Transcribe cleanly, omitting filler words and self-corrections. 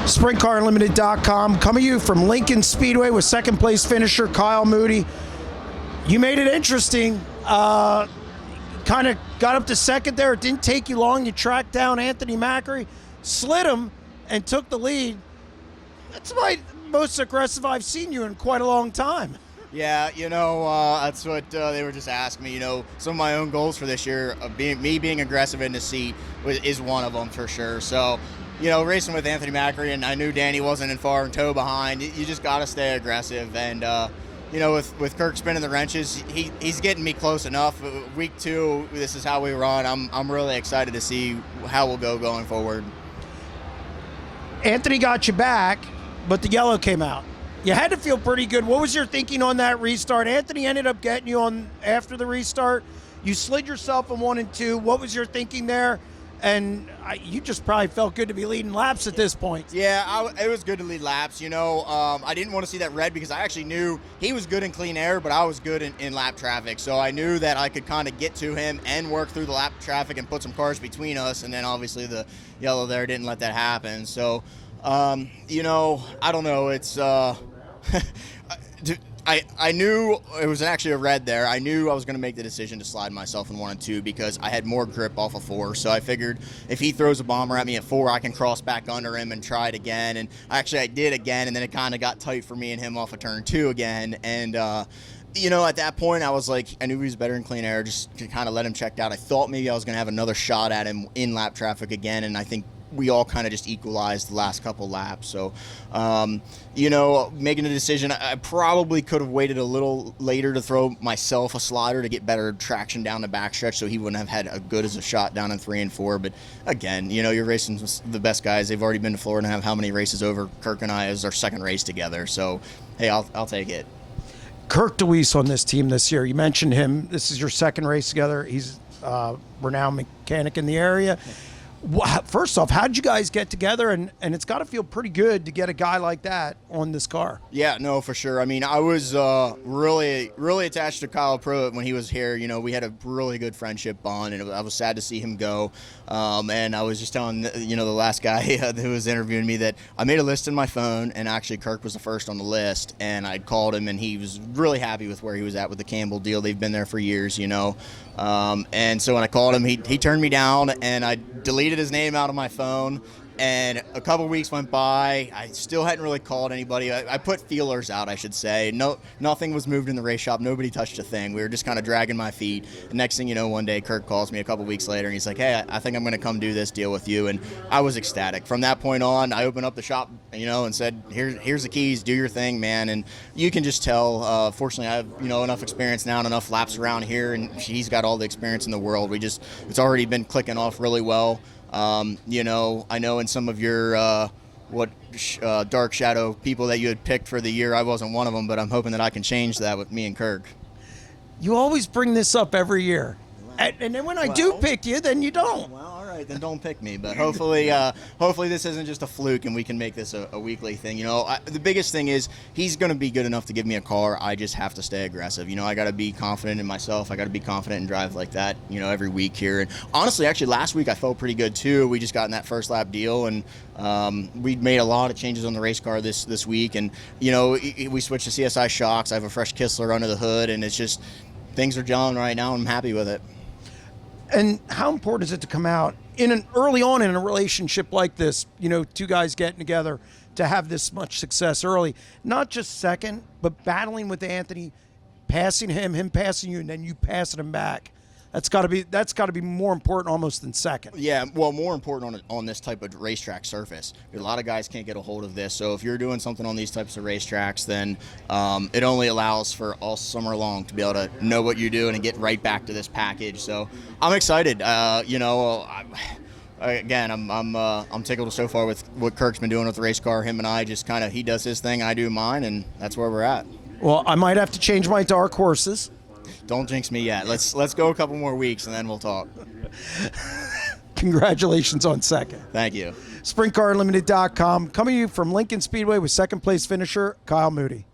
SprintCarUnlimited.com, coming to you from Lincoln Speedway with second place finisher Kyle Moody. You made it interesting. Kind of got up to second there. It didn't take you long. You tracked down Anthony Macri, slid him, and took the lead. That's my most aggressive I've seen you in quite a long time. Yeah, that's what they were just asking me. Some of my own goals for this year, being aggressive in the seat is one of them for sure. So, racing with Anthony Macri, and I knew Danny wasn't in far and toe behind. You just got to stay aggressive. And, with Kirk spinning the wrenches, he's getting me close enough. Week 2, this is how we run. I'm really excited to see how we'll go going forward. Anthony got you back, but the yellow came out. You had to feel pretty good. What was your thinking on that restart? Anthony ended up getting you on after the restart. You slid yourself in 1 and 2. What was your thinking there? And you just probably felt good to be leading laps at this point. Yeah, it was good to lead laps. I didn't want to see that red because I actually knew he was good in clean air, but I was good in lap traffic. So I knew that I could kind of get to him and work through the lap traffic and put some cars between us. And then obviously the yellow there didn't let that happen. So, I don't know. It's I knew it was actually a red there. I knew I was going to make the decision to slide myself in 1 and 2 because I had more grip off of 4. So I figured if he throws a bomber at me at 4, I can cross back under him and try it again. And actually I did again, and then it kind of got tight for me and him off of turn 2 again. And, at that point I was like, I knew he was better in clean air, just to kind of let him check out. I thought maybe I was going to have another shot at him in lap traffic again, and I think we all kind of just equalized the last couple laps. So, making a decision, I probably could have waited a little later to throw myself a slider to get better traction down the backstretch so he wouldn't have had as good as a shot down in 3 and 4. But again, you're racing with the best guys. They've already been to Florida and have how many races over Kirk and I as our second race together. So, hey, I'll take it. Kirk Dewease on this team this year. You mentioned him. This is your second race together. He's a renowned mechanic in the area. First off, how did you guys get together? And it's got to feel pretty good to get a guy like that on this car. Yeah, no, for sure. I mean, I was really, really attached to Kyle Pruitt when he was here. We had a really good friendship bond, and I was sad to see him go. And I was just telling, the last guy who was interviewing me that I made a list in my phone, and actually Kirk was the first on the list. And I called him, and he was really happy with where he was at with the Campbell deal. They've been there for years, And so when I called him, he turned me down, and I deleted his name out of my phone. And a couple weeks went by. I still hadn't really called anybody. I put feelers out, I should say. Nothing was moved in the race shop. Nobody touched a thing. We were just kind of dragging my feet. The next thing you know, one day Kirk calls me a couple weeks later, and he's like, hey, I think I'm going to come do this deal with you. And I was ecstatic. From that point on, I opened up the shop, and said, here's the keys. Do your thing, man. And you can just tell, fortunately, I have, enough experience now and enough laps around here, and he's got all the experience in the world. It's already been clicking off really well. I know in some of your dark shadow people that you had picked for the year, I wasn't one of them, but I'm hoping that I can change that with me and Kirk. You always bring this up every year. And then when I do pick you, then you don't. Well, all right, then don't pick me. But hopefully this isn't just a fluke and we can make this a weekly thing. The biggest thing is he's going to be good enough to give me a car. I just have to stay aggressive. I got to be confident in myself. I got to be confident in drive like that, every week here. And honestly, actually, last week I felt pretty good too. We just got in that first lap deal, and we made a lot of changes on the race car this week. And, we switched to CSI shocks. I have a fresh Kistler under the hood, and it's just things are gelling right now, and I'm happy with it. And how important is it to come out early on in a relationship like this, two guys getting together to have this much success early, not just second, but battling with Anthony, passing him passing you, and then you passing him back. That's got to be more important almost than second. Yeah, well, more important on this type of racetrack surface. A lot of guys can't get a hold of this, so if you're doing something on these types of racetracks, then it only allows for all summer long to be able to know what you're doing and get right back to this package. So I'm excited. Again, I'm tickled so far with what Kirk's been doing with the race car. Him and I just he does his thing, I do mine, and that's where we're at. Well, I might have to change my dark horses. Don't jinx me yet. Let's go a couple more weeks and then we'll talk. Congratulations on second. Thank you. SprintCarUnlimited.com, coming to you from Lincoln Speedway with second place finisher Kyle Moody.